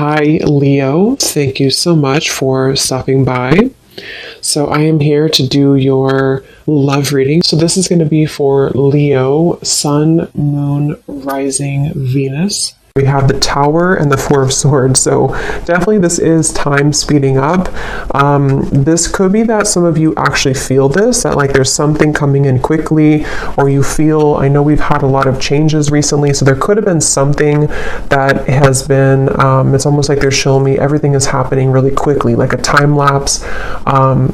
Hi, Leo. Thank you so much for stopping by. So, I am here to do your love reading. So, this is going to be for Leo, Sun, Moon, Rising, Venus. We have the Tower and the Four of Swords, so definitely this is time speeding up. This could be that some of you actually feel this, that like there's something coming in quickly, or you feel, I know we've had a lot of changes recently, so there could have been something that has been, it's almost like they're showing me everything is happening really quickly, like a time lapse,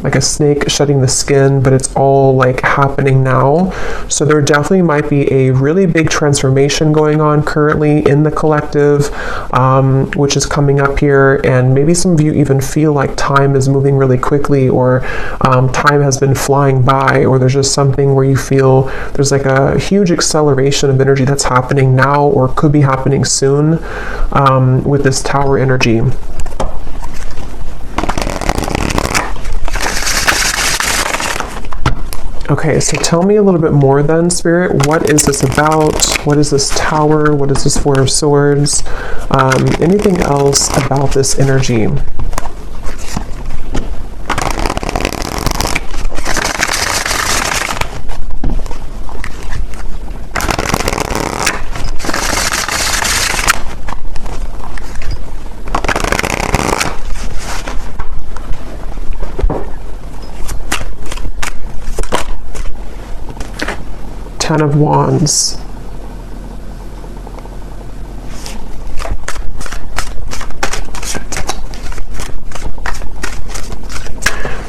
like a snake shedding the skin, but it's all like happening now. So there definitely might be a really big transformation going on currently in the collective, which is coming up here, and maybe some of you even feel like time is moving really quickly, or time has been flying by, or there's just something where you feel there's like a huge acceleration of energy that's happening now or could be happening soon with this Tower energy. Okay, so tell me a little bit more then, Spirit. What is this about? What is this Tower? What is this Four of Swords? Anything else about this energy? Ten of Wands.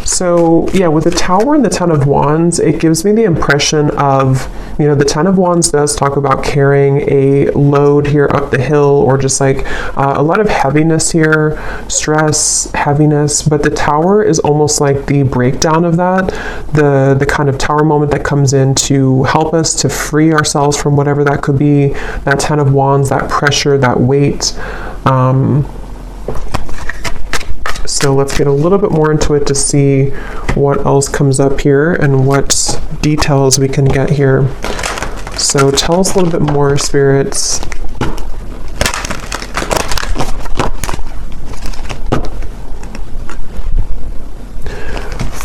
So yeah, with the Tower and the Ten of Wands, it gives me the impression of, the Ten of Wands does talk about carrying a load here up the hill, or just like a lot of heaviness here, stress, heaviness, but the Tower is almost like the breakdown of that, the kind of Tower moment that comes in to help us to free ourselves from whatever that could be, that Ten of Wands, that pressure, that weight. So let's get a little bit more into it to see what else comes up here and what details we can get here. So tell us a little bit more, spirits.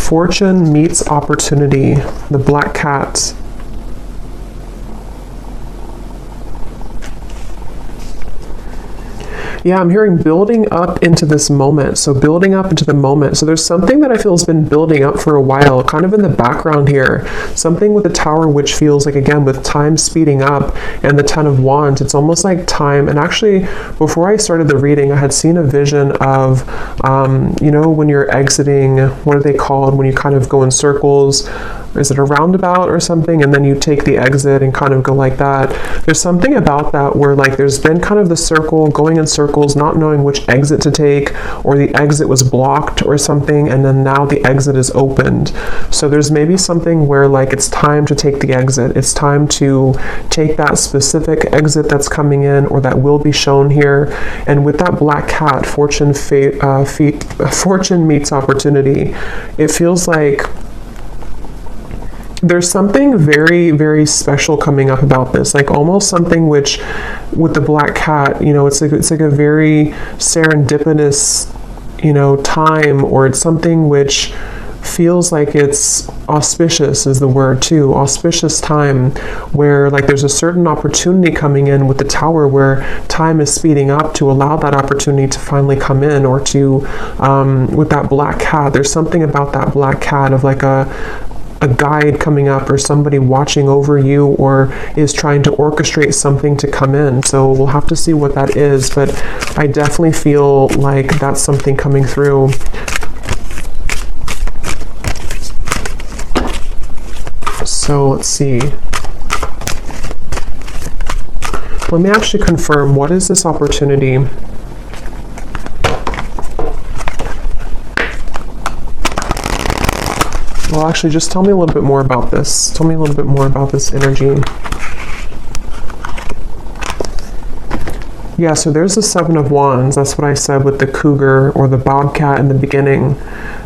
Fortune meets opportunity, the Black Cat. Yeah, I'm hearing building up into this moment. So building up into the moment. So there's something that I feel has been building up for a while, kind of in the background here. Something with the Tower, which feels like, again, with time speeding up, and the Ten of Wands, it's almost like time. And actually, before I started the reading, I had seen a vision of, when you're exiting, what are they called? When you kind of go in circles. Is it a roundabout or something? And then you take the exit and kind of go like that. There's something about that where like there's been kind of the circle, going in circles, not knowing which exit to take, or the exit was blocked or something, and then now the exit is opened. So there's maybe something where like it's time to take the exit. It's time to take that specific exit that's coming in, or that will be shown here. And with that Black Cat, fortune meets opportunity. It feels like there's something very, very special coming up about this, like almost something which, with the Black Cat, it's like a very serendipitous, time, or it's something which feels like it's auspicious is the word too, auspicious time, where like there's a certain opportunity coming in with the Tower where time is speeding up to allow that opportunity to finally come in, or to, with that Black Cat, there's something about that Black Cat of like a guide coming up, or somebody watching over you, or is trying to orchestrate something to come in. So we'll have to see what that is, but I definitely feel like that's something coming through. So let's see. Let me actually confirm, what is this opportunity? Well, actually, just tell me a little bit more about this. Tell me a little bit more about this energy. Yeah, so there's the Seven of Wands. That's what I said with the cougar or the bobcat in the beginning.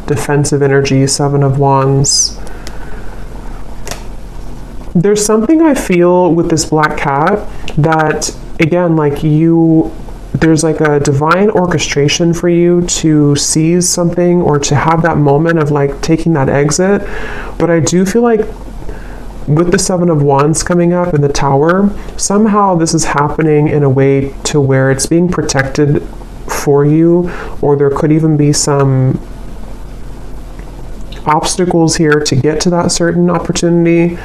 Defensive energy, Seven of Wands. There's something I feel with this Black Cat that, again, like there's like a divine orchestration for you to seize something or to have that moment of like taking that exit. But I do feel like with the Seven of Wands coming up in the Tower, somehow this is happening in a way to where it's being protected for you, or there could even be some obstacles here to get to that certain opportunity.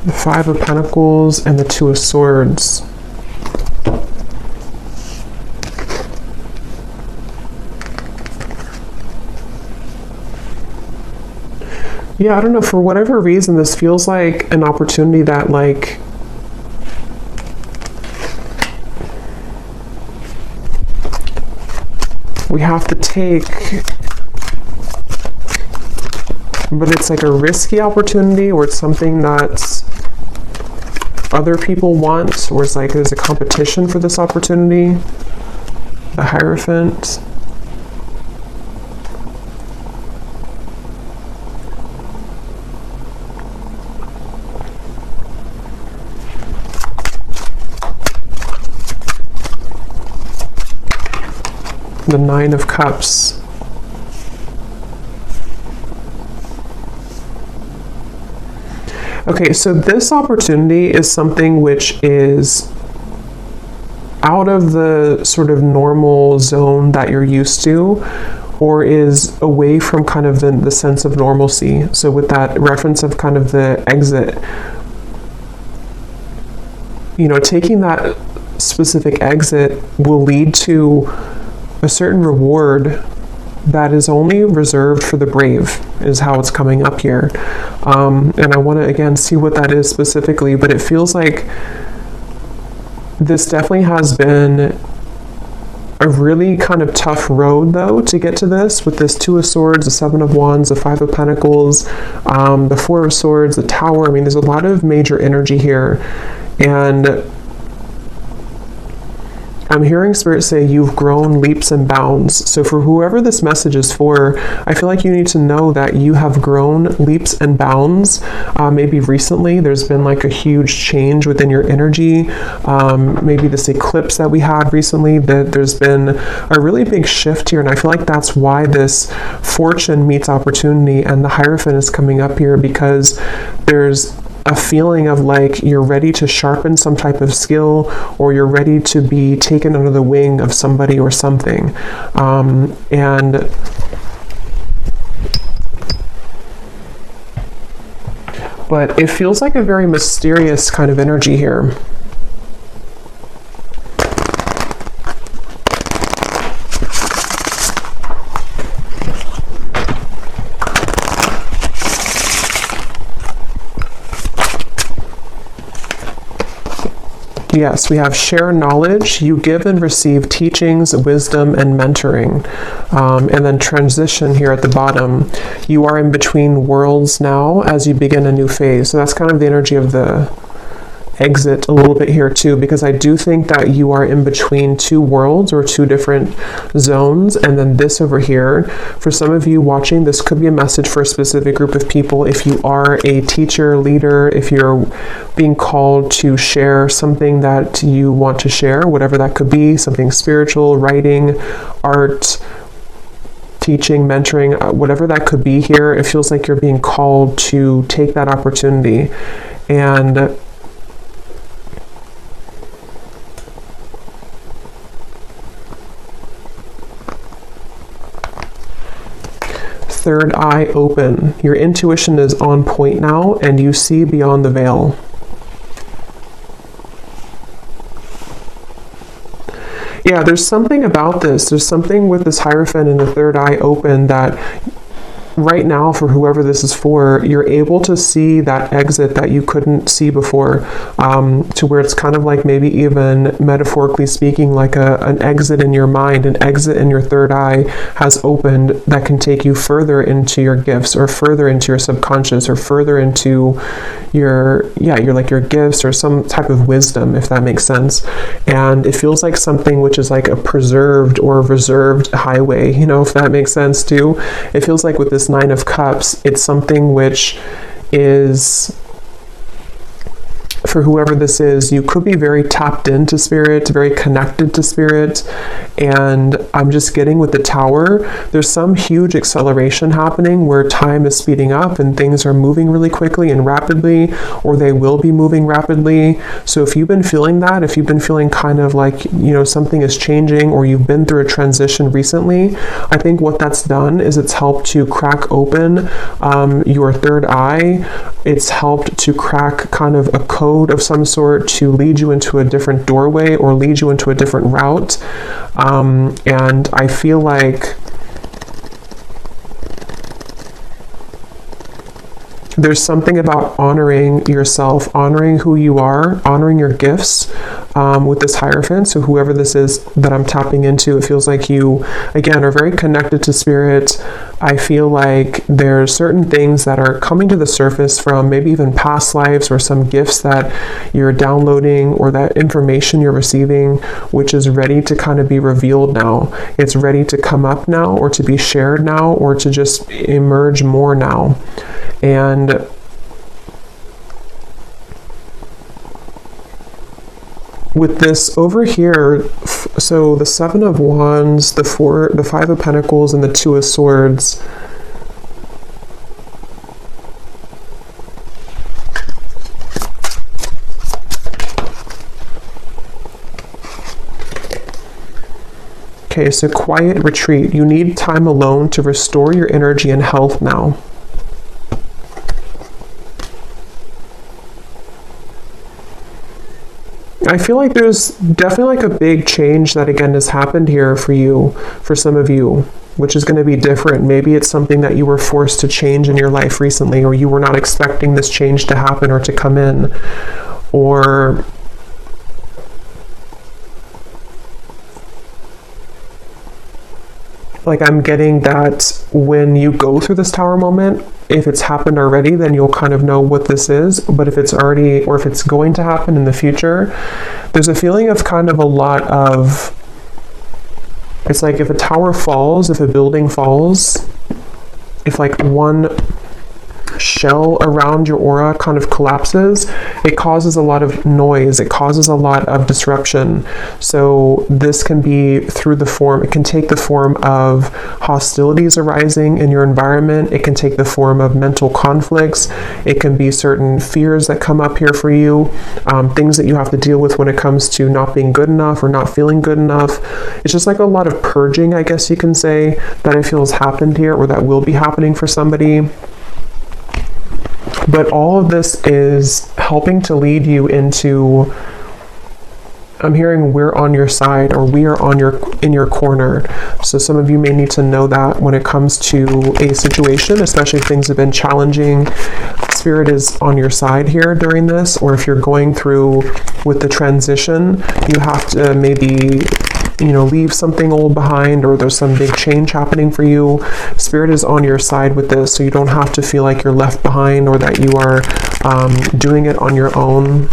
The Five of Pentacles and the Two of Swords. Yeah, I don't know, for whatever reason, this feels like an opportunity that, like, we have to take, but it's like a risky opportunity, or it's something that other people want, or it's like there's a competition for this opportunity. The Hierophant. The Nine of Cups. Okay, so this opportunity is something which is out of the sort of normal zone that you're used to, or is away from kind of the sense of normalcy. So with that reference of kind of the exit, you know, taking that specific exit will lead to a certain reward that is only reserved for the brave, is how it's coming up here. And I want to again see what that is specifically, but it feels like this definitely has been a really kind of tough road though to get to this, with this Two of Swords, the Seven of Wands, the Five of Pentacles, the Four of Swords, the Tower. I mean, there's a lot of major energy here, and I'm hearing Spirit say you've grown leaps and bounds. So for whoever this message is for, I feel like you need to know that you have grown leaps and bounds. Maybe recently there's been like a huge change within your energy. Maybe this eclipse that we had recently, that there's been a really big shift here. And I feel like that's why this fortune meets opportunity and the Hierophant is coming up here, because there's a feeling of like you're ready to sharpen some type of skill, or you're ready to be taken under the wing of somebody or something. But it feels like a very mysterious kind of energy here. Yes, we have share knowledge. You give and receive teachings, wisdom, and mentoring. And then transition here at the bottom. You are in between worlds now as you begin a new phase. So that's kind of the energy of the exit a little bit here too, because I do think that you are in between two worlds or two different zones. And then this over here, for some of you watching, this could be a message for a specific group of people. If you are a teacher, leader, if you're being called to share something that you want to share, whatever that could be, something spiritual, writing, art, teaching, mentoring, whatever that could be here, it feels like you're being called to take that opportunity. And third eye open. Your intuition is on point now, and you see beyond the veil. Yeah, there's something about this. There's something with this Hierophant and the third eye open that right now, for whoever this is for, you're able to see that exit that you couldn't see before, to where it's kind of like maybe even metaphorically speaking, like an exit in your mind, an exit in your third eye has opened that can take you further into your gifts, or further into your subconscious, or further into your gifts, or some type of wisdom, if that makes sense. And it feels like something which is like a preserved or reserved highway, if that makes sense too. It feels like with this Nine of Cups, it's something which is, for whoever this is, you could be very tapped into spirit, very connected to spirit. And I'm just getting with the Tower, there's some huge acceleration happening where time is speeding up and things are moving really quickly and rapidly, or they will be moving rapidly. So if you've been feeling that, if you've been feeling kind of like, something is changing, or you've been through a transition recently, I think what that's done is it's helped to crack open your third eye. It's helped to crack kind of a code of some sort to lead you into a different doorway, or lead you into a different route. And I feel like there's something about honoring yourself, honoring who you are, honoring your gifts, with this Hierophant. So whoever this is that I'm tapping into, it feels like you, again, are very connected to spirit. I feel like there's certain things that are coming to the surface from maybe even past lives, or some gifts that you're downloading, or that information you're receiving, which is ready to kind of be revealed now. It's ready to come up now, or to be shared now, or to just emerge more now. And with this over here, so the Seven of Wands, the Five of Pentacles, and the Two of Swords, okay, so quiet retreat. You need time alone to restore your energy and health now. I feel like there's definitely like a big change that again has happened here for you, for some of you, which is going to be different. Maybe it's something that you were forced to change in your life recently, or you were not expecting this change to happen or to come in, or like I'm getting that when you go through this Tower moment, if it's happened already, then you'll kind of know what this is. But if it's already, or if it's going to happen in the future, there's a feeling of kind of a lot of, it's like if a tower falls, if a building falls, if like one shell around your aura kind of collapses, it causes a lot of noise, it causes a lot of disruption. So this can be through the form, it can take the form of hostilities arising in your environment, it can take the form of mental conflicts, it can be certain fears that come up here for you, things that you have to deal with when it comes to not being good enough or not feeling good enough. It's just like a lot of purging, I guess you can say, that I feel has happened here, or that will be happening for somebody. But all of this is helping to lead you into, I'm hearing we're on your side, or we are in your corner. So some of you may need to know that when it comes to a situation, especially if things have been challenging, Spirit is on your side here during this. Or if you're going through with the transition, you have to maybe leave something old behind, or there's some big change happening for you. Spirit is on your side with this, so you don't have to feel like you're left behind, or that you are doing it on your own.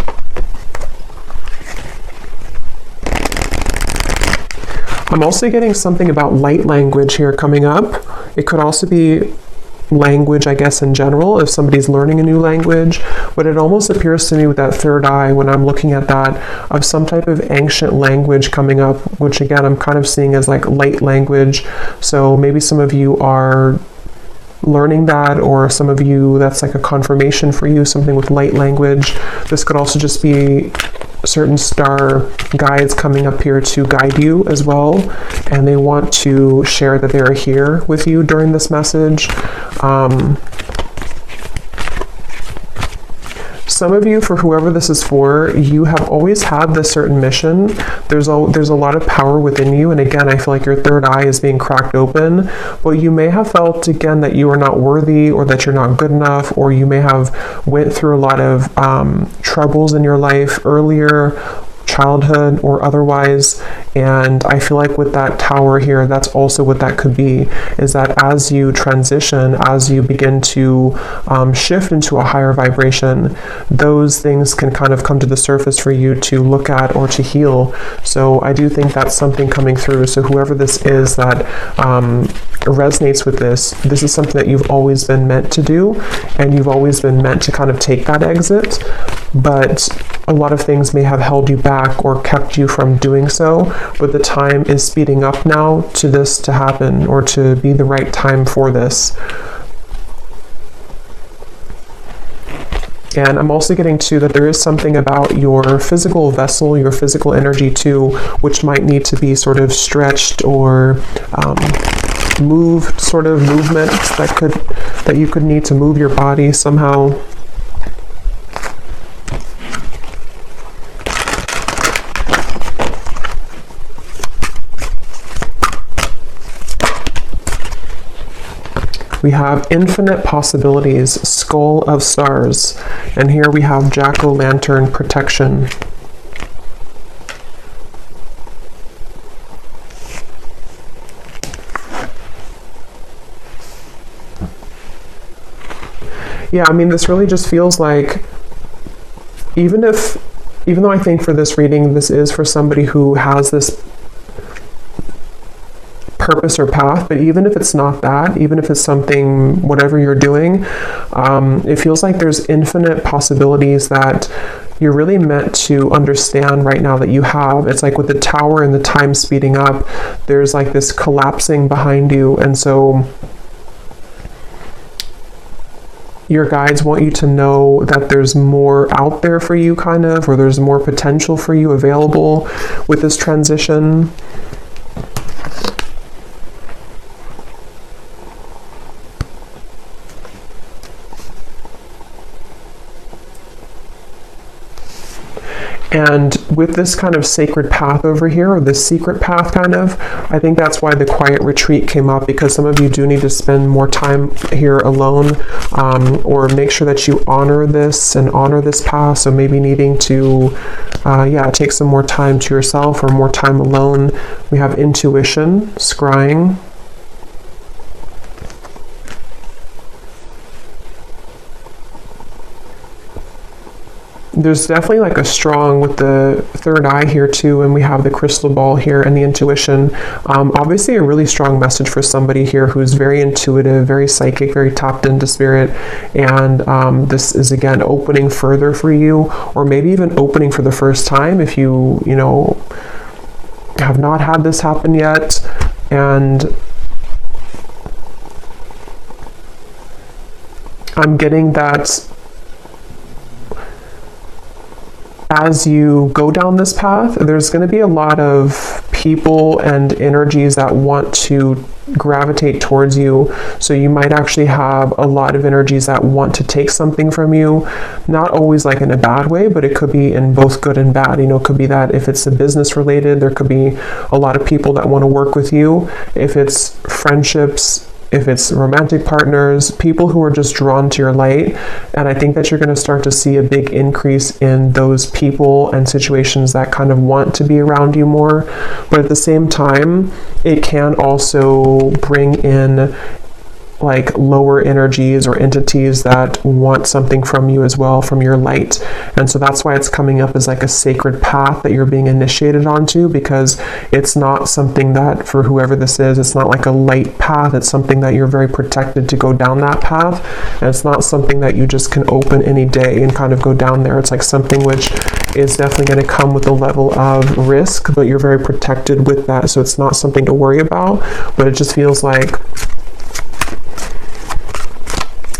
I'm also getting something about light language here coming up. It could also be language, I guess, in general, if somebody's learning a new language, but it almost appears to me with that third eye, when I'm looking at that, of some type of ancient language coming up, which again, I'm kind of seeing as like light language. So maybe some of you are learning that, or some of you, that's like a confirmation for you, something with light language. This could also just be certain star guides coming up here to guide you as well, and they want to share that they are here with you during some some of you, for whoever this is for, you have always had this certain mission. There's a lot of power within you, and again, I feel like your third eye is being cracked open, but you may have felt again that you are not worthy, or that you're not good enough, or you may have went through a lot of troubles in your life earlier, childhood or otherwise. And I feel like with that tower here, that's also what that could be, is that as you transition, as you begin to shift into a higher vibration, those things can kind of come to the surface for you to look at or to heal. So I do think that's something coming through. So whoever this is that resonates with this is something that you've always been meant to do, and you've always been meant to kind of take that exit, but a lot of things may have held you back or kept you from doing so, but the time is speeding up now to this to happen, or to be the right time for this. And I'm also getting to that there is something about your physical vessel, your physical energy too, which might need to be sort of stretched or moved, sort of movements that you could need to move your body somehow. We have infinite possibilities, skull of stars, and here we have jack-o'-lantern protection. Yeah, I mean, this really just feels like, even though I think for this reading, this is for somebody who has this purpose or path, but even if it's not that, even if it's something, whatever you're doing, it feels like there's infinite possibilities that you're really meant to understand right now that you have. It's like with the tower and the time speeding up, there's like this collapsing behind you, and so your guides want you to know that there's more out there for you, kind of, or there's more potential for you available with this transition. And with this kind of sacred path over here, or this secret path kind of, I think that's why the quiet retreat came up, because some of you do need to spend more time here alone, or make sure that you honor this and honor this path. So maybe needing to, take some more time to yourself or more time alone. We have intuition, scrying. There's definitely like a strong with the third eye here too, and we have the crystal ball here and the intuition. Obviously a really strong message for somebody here who's very intuitive, very psychic, very tapped into spirit, and this is again opening further for you, or maybe even opening for the first time if you have not had this happen yet. And I'm getting that as you go down this path, there's going to be a lot of people and energies that want to gravitate towards you. So you might actually have a lot of energies that want to take something from you, not always like in a bad way, but it could be in both good and bad. It could be that if it's a business related, there could be a lot of people that want to work with you. If it's friendships, if it's romantic partners, people who are just drawn to your light. And I think that you're going to start to see a big increase in those people and situations that kind of want to be around you more. But at the same time, it can also bring in like lower energies or entities that want something from you as well, from your light. And so that's why it's coming up as like a sacred path that you're being initiated onto, because it's not something that, for whoever this is, it's not like a light path. It's something that you're very protected to go down that path. And it's not something that you just can open any day and kind of go down there. It's like something which is definitely going to come with a level of risk, but you're very protected with that. So it's not something to worry about, but it just feels like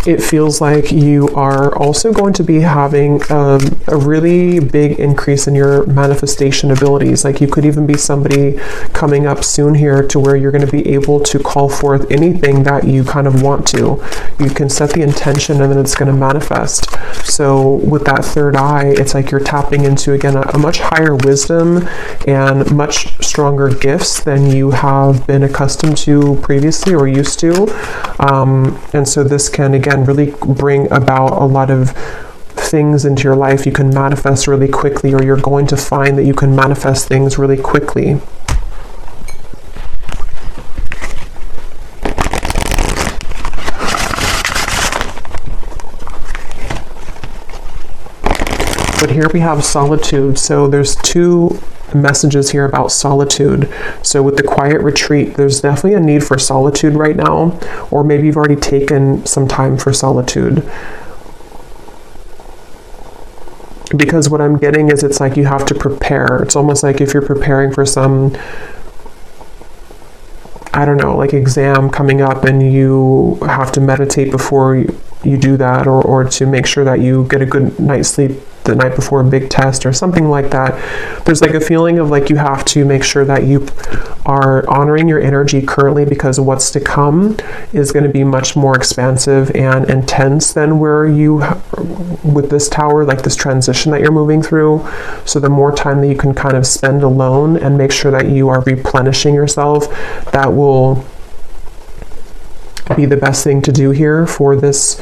it feels like you are also going to be having a really big increase in your manifestation abilities. Like you could even be somebody coming up soon here to where you're going to be able to call forth anything that you kind of want to. You can set the intention and then it's going to manifest. So with that third eye, it's like you're tapping into, again, a much higher wisdom and much stronger gifts than you have been accustomed to previously or used to. And so this can, again, really bring about a lot of things into your life you can manifest really quickly, or you're going to find that you can manifest things really quickly. But here we have solitude. So there's two messages here about solitude. So with the quiet retreat, there's definitely a need for solitude right now, or maybe you've already taken some time for solitude. Because what I'm getting is it's like you have to prepare. It's almost like if you're preparing for some, I don't know, like exam coming up and you have to meditate before you do that, or to make sure that you get a good night's sleep the night before a big test or something like that. There's like a feeling of like you have to make sure that you are honoring your energy currently, because what's to come is going to be much more expansive and intense than where you, with this tower, like this transition that you're moving through. So the more time that you can kind of spend alone and make sure that you are replenishing yourself, that will be the best thing to do here for this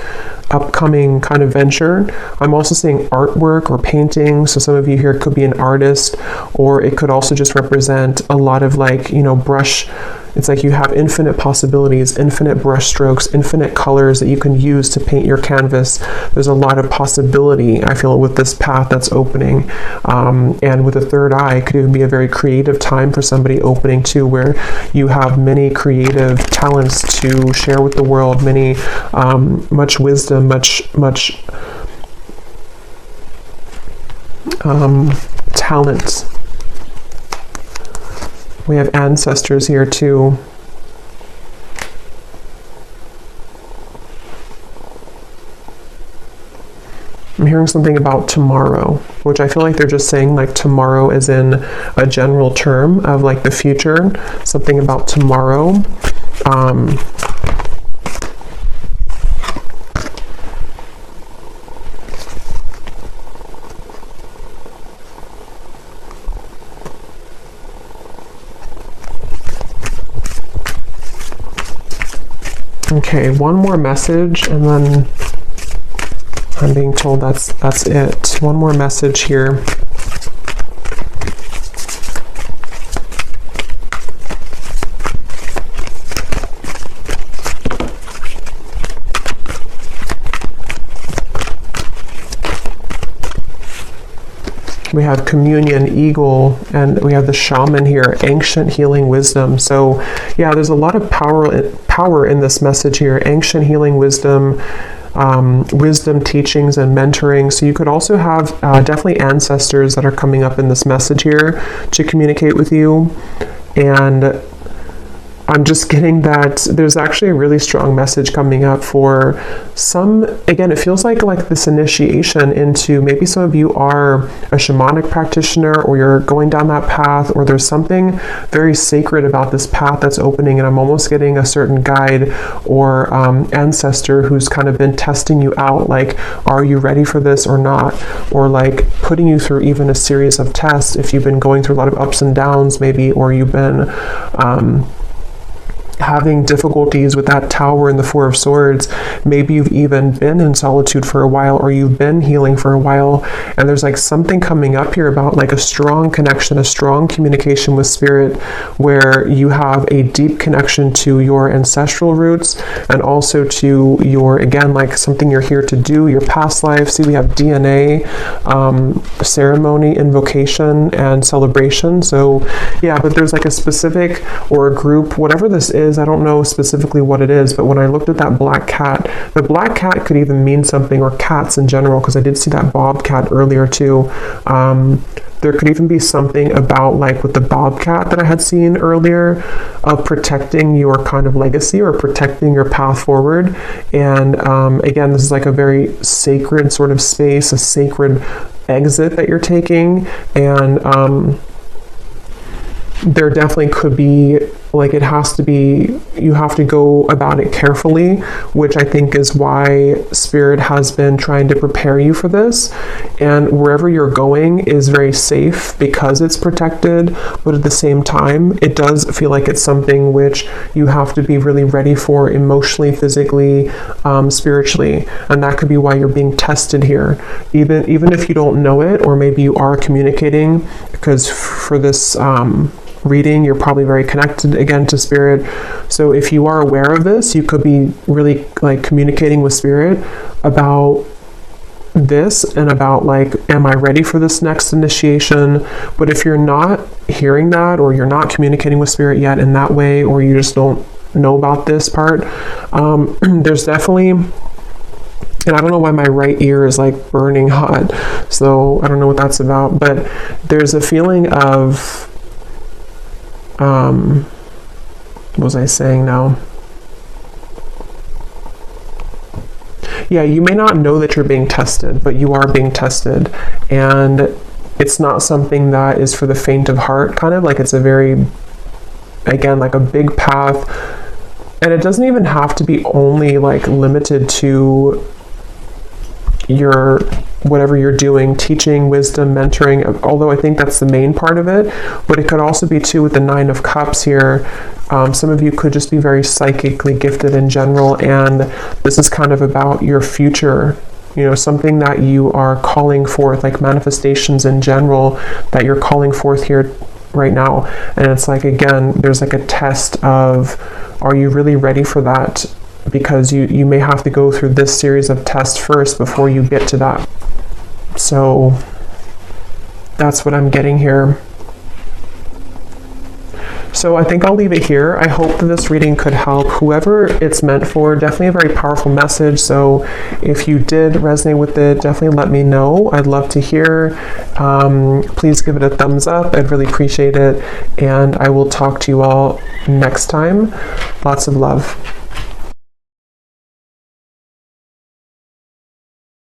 upcoming kind of venture. I'm also seeing artwork or painting. So some of you here could be an artist, or it could also just represent a lot of like, you know, brush. It's like you have infinite possibilities, infinite brush strokes, infinite colors that you can use to paint your canvas. There's a lot of possibility, I feel, with this path that's opening. And with the third eye, it could even be a very creative time for somebody opening too, where you have many creative talents to share with the world, many, much wisdom, much talent. We have ancestors here too. I'm hearing something about tomorrow, which I feel like they're just saying like tomorrow as in a general term of like the future, something about tomorrow. Okay, one more message and then I'm being told that's it. One more message here. We have communion, eagle, and we have the shaman here, ancient healing wisdom. So yeah, there's a lot of power in this message here, ancient healing wisdom, wisdom teachings and mentoring. So you could also have definitely ancestors that are coming up in this message here to communicate with you. And I'm just getting that there's actually a really strong message coming up for some. Again, it feels like this initiation into, maybe some of you are a shamanic practitioner, or you're going down that path, or there's something very sacred about this path that's opening, and I'm almost getting a certain guide or ancestor who's kind of been testing you out, like, are you ready for this or not? Or like putting you through even a series of tests if you've been going through a lot of ups and downs maybe, or you've been having difficulties with that tower and the Four of Swords. Maybe you've even been in solitude for a while, or you've been healing for a while, and there's like something coming up here about like a strong connection, a strong communication with spirit, where you have a deep connection to your ancestral roots, and also to your, again, like something you're here to do, your past life. See, we have DNA, ceremony, invocation, and celebration. So yeah, but there's like a specific, or a group, whatever this is, I don't know specifically what it is, but when I looked at that black cat, the black cat could even mean something, or cats in general, because I did see that bobcat earlier too. There could even be something about, like with the bobcat that I had seen earlier, of protecting your kind of legacy or protecting your path forward. And again, this is like a very sacred sort of space, a sacred exit that you're taking. And there definitely could be, like, it has to be, you have to go about it carefully, which I think is why Spirit has been trying to prepare you for this. And wherever you're going is very safe because it's protected, but at the same time, it does feel like it's something which you have to be really ready for emotionally, physically, spiritually. And that could be why you're being tested here. Even if you don't know it, or maybe you are communicating, because for this reading, you're probably very connected again to Spirit. So if you are aware of this, you could be really like communicating with Spirit about this and about, like, am I ready for this next initiation? But if you're not hearing that, or you're not communicating with Spirit yet in that way, or you just don't know about this part, there's definitely, and I don't know why my right ear is like burning hot, so I don't know what that's about, but there's a feeling of what was I saying now? Yeah, you may not know that you're being tested, but you are being tested. And it's not something that is for the faint of heart, kind of like, it's a very, again, like a big path. And it doesn't even have to be only like limited to your whatever you're doing, teaching, wisdom, mentoring, although I think that's the main part of it. But it could also be too with the 9 of Cups here. Some of you could just be very psychically gifted in general, and this is kind of about your future, you know, something that you are calling forth, like manifestations in general that you're calling forth here right now. And it's like, again, there's like a test of, are you really ready for that? Because you may have to go through this series of tests first before you get to that. So that's what I'm getting here. So I think I'll leave it here. I hope that this reading could help whoever it's meant for. Definitely a very powerful message. So if you did resonate with it, definitely let me know. I'd love to hear. Please give it a thumbs up. I'd really appreciate it. And I will talk to you all next time. Lots of love.